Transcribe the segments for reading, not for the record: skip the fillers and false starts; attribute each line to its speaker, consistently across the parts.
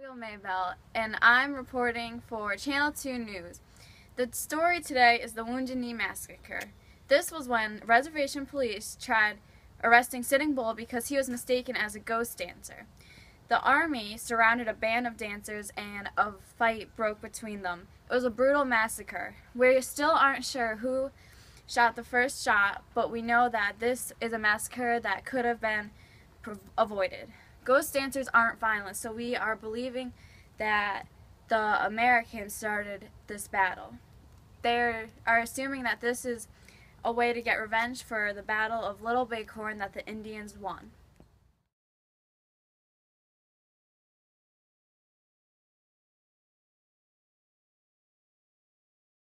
Speaker 1: Abigail Maybell, and I'm reporting for Channel 2 News. The story today is the Wounded Knee Massacre. This was when reservation police tried arresting Sitting Bull because he was mistaken as a ghost dancer. The army surrounded a band of dancers and a fight broke between them. It was a brutal massacre. We still aren't sure who shot the first shot, but we know that this is a massacre that could have been avoided. Ghost dancers aren't violent, so we are believing that the Americans started this battle. They are assuming that this is a way to get revenge for the Battle of Little Bighorn that the Indians won.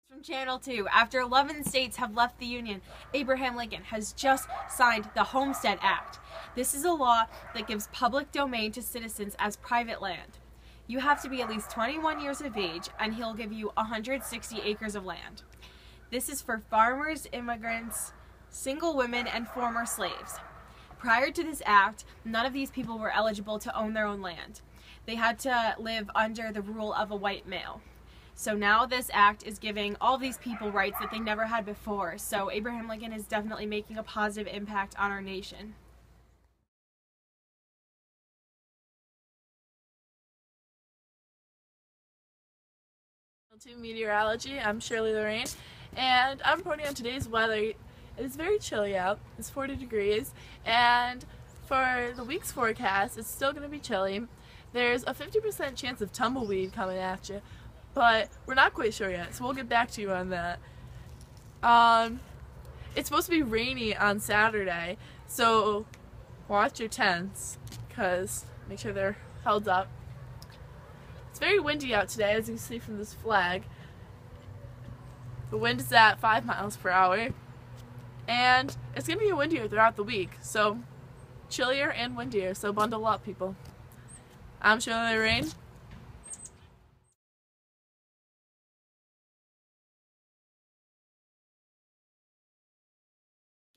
Speaker 2: From Channel 2, after 11 states have left the Union, Abraham Lincoln has just signed the Homestead Act. This is a law that gives public domain to citizens as private land. You have to be at least 21 years of age, and he'll give you 160 acres of land. This is for farmers, immigrants, single women, and former slaves. Prior to this act, none of these people were eligible to own their own land. They had to live under the rule of a white male. So now this act is giving all these people rights that they never had before. So Abraham Lincoln is definitely making a positive impact on our nation.
Speaker 3: To meteorology, I'm Shirley Lorraine, and I'm reporting on today's weather. It is very chilly out. It's 40 degrees, and for the week's forecast, it's still going to be chilly. There's a 50% chance of tumbleweed coming at you, but we're not quite sure yet, so we'll get back to you on that. It's supposed to be rainy on Saturday, so watch your tents, because make sure they're held up. It's very windy out today, as you can see from this flag. The wind is at 5 miles per hour, and it's going to be windier throughout the week, so chillier and windier, so bundle up, people. I'm Shirley Lorraine.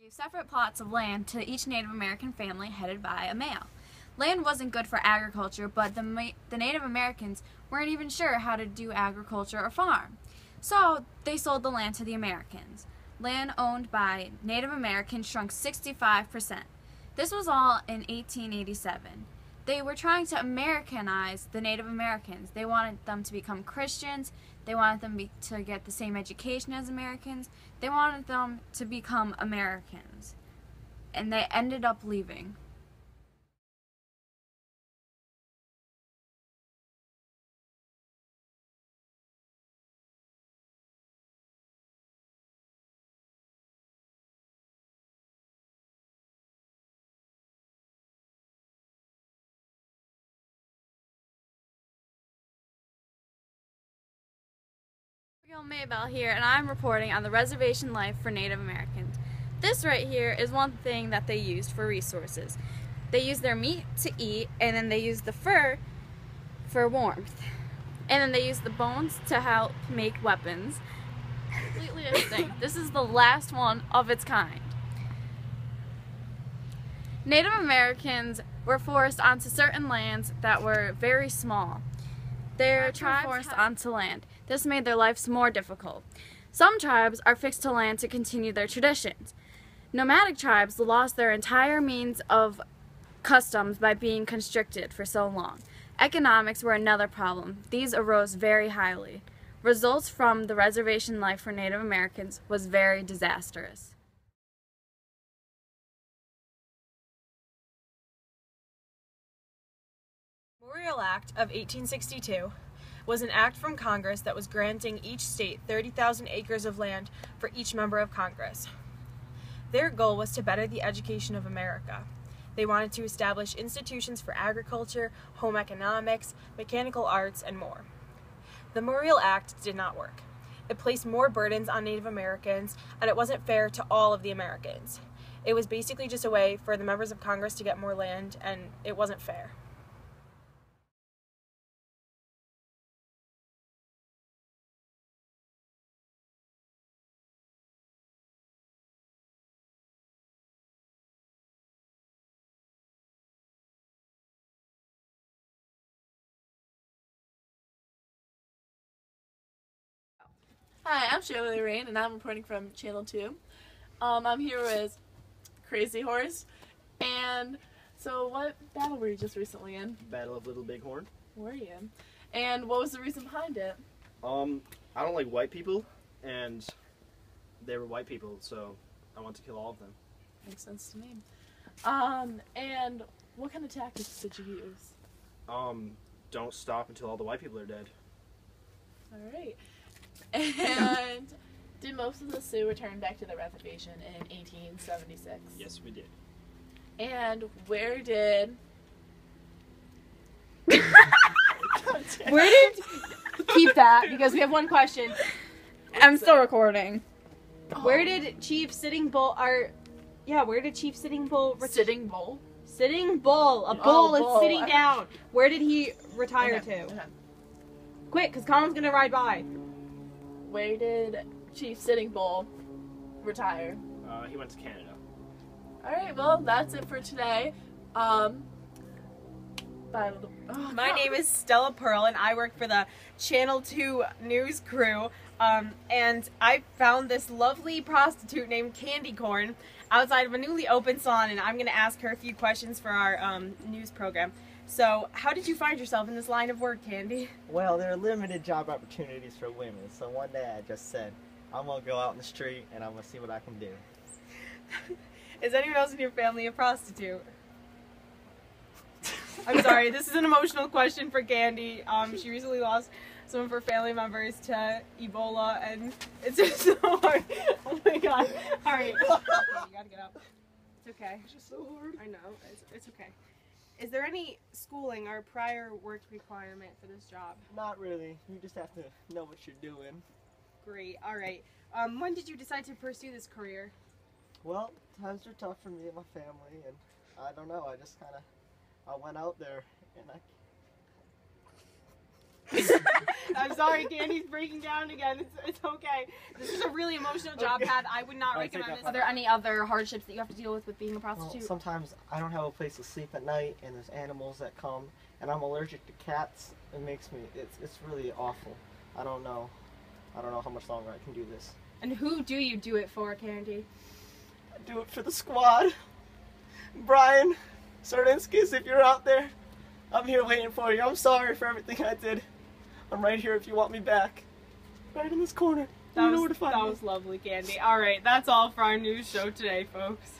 Speaker 1: Gave separate plots of land to each Native American family headed by a male. Land wasn't good for agriculture, but the Native Americans weren't even sure how to do agriculture or farm. So they sold the land to the Americans. Land owned by Native Americans shrunk 65%. This was all in 1887. They were trying to Americanize the Native Americans. They wanted them to become Christians. They wanted them to get the same education as Americans. They wanted them to become Americans. And they ended up leaving. Abigail Maybell here, and I'm reporting on the reservation life for Native Americans. This right here is one thing that they used for resources. They used their meat to eat, and then they used the fur for warmth. And then they used the bones to help make weapons. Completely everything. This is the last one of its kind. Native Americans were forced onto certain lands that were very small. Their tribes were forced onto land. This made their lives more difficult. Some tribes are fixed to land to continue their traditions. Nomadic tribes lost their entire means of customs by being constricted for so long. Economics were another problem. These arose very highly. Results from the reservation life for Native Americans was very disastrous.
Speaker 2: Memorial Act of 1862 was an act from Congress that was granting each state 30,000 acres of land for each member of Congress. Their goal was to better the education of America. They wanted to establish institutions for agriculture, home economics, mechanical arts, and more. The Memorial Act did not work. It placed more burdens on Native Americans, and it wasn't fair to all of the Americans. It was basically just a way for the members of Congress to get more land, and it wasn't fair.
Speaker 3: Hi, I'm Shirley Rain, and I'm reporting from Channel 2. I'm here with Crazy Horse, and so what battle were you just recently in?
Speaker 4: Battle of Little Bighorn.
Speaker 3: Were you? And what was the reason behind it?
Speaker 4: I don't like white people, and they were white people, so I want to kill all of them.
Speaker 3: Makes sense to me. And what kind of tactics did you use?
Speaker 4: Don't stop until all the white people are dead.
Speaker 3: Alright. And did most of the Sioux return back to the reservation in 1876?
Speaker 4: Yes, we did.
Speaker 3: And where did...
Speaker 2: Where did keep that because we have one question.
Speaker 1: I'm still recording.
Speaker 2: Where did Chief Sitting Bull where did Chief Sitting Bull
Speaker 3: Sitting Bull?
Speaker 2: Sitting Bull. A
Speaker 3: Oh,
Speaker 2: bull is
Speaker 3: bull.
Speaker 2: sitting down. Where did he retire
Speaker 3: Okay,
Speaker 2: to?
Speaker 3: okay.
Speaker 2: Quick, because Colin's gonna ride by.
Speaker 3: Where did Chief Sitting Bull retire?
Speaker 4: He went to Canada.
Speaker 3: Alright, well, that's it for today. My
Speaker 2: My name is Stella Pearl, and I work for the Channel 2 news crew. And I found this lovely prostitute named Candy Corn outside of a newly opened salon, and I'm going to ask her a few questions for our news program. So, how did you find yourself in this line of work, Candy?
Speaker 5: Well, there are limited job opportunities for women, so one day I just said, I'm going to go out in the street and I'm going to see what I can do.
Speaker 2: Is anyone else in your family a prostitute? I'm sorry, this is an emotional question for Candy. She recently lost some of her family members to Ebola, and it's just so hard. Oh my god. Alright. You gotta get up. It's okay.
Speaker 5: It's just so hard.
Speaker 2: I know. It's okay. Is there any schooling or prior work requirement for this job?
Speaker 5: Not really. You just have to know what you're doing.
Speaker 2: Great. Alright. When did you decide to pursue this career?
Speaker 5: Well, times are tough for me and my family, and I don't know, I just kind of, I went out there, and
Speaker 2: I'm sorry, Candy's breaking down again. It's okay. This is a really emotional job, Pat. I would not
Speaker 5: Alright, take
Speaker 2: recommend
Speaker 5: that
Speaker 2: this. Are there any other hardships that you have to deal with being a
Speaker 5: well,
Speaker 2: prostitute?
Speaker 5: sometimes I don't have a place to sleep at night, and there's animals that come, and I'm allergic to cats. It makes me, it's really awful. I don't know how much longer I can do this.
Speaker 2: And who do you do it for, Candy?
Speaker 5: I do it for the squad. Brian Sardinskas, if you're out there, I'm here waiting for you. I'm sorry for everything I did. I'm right here if you want me back. Right in this corner. You know where to find me.
Speaker 2: That was lovely, Candy. Alright, that's all for our news show today, folks.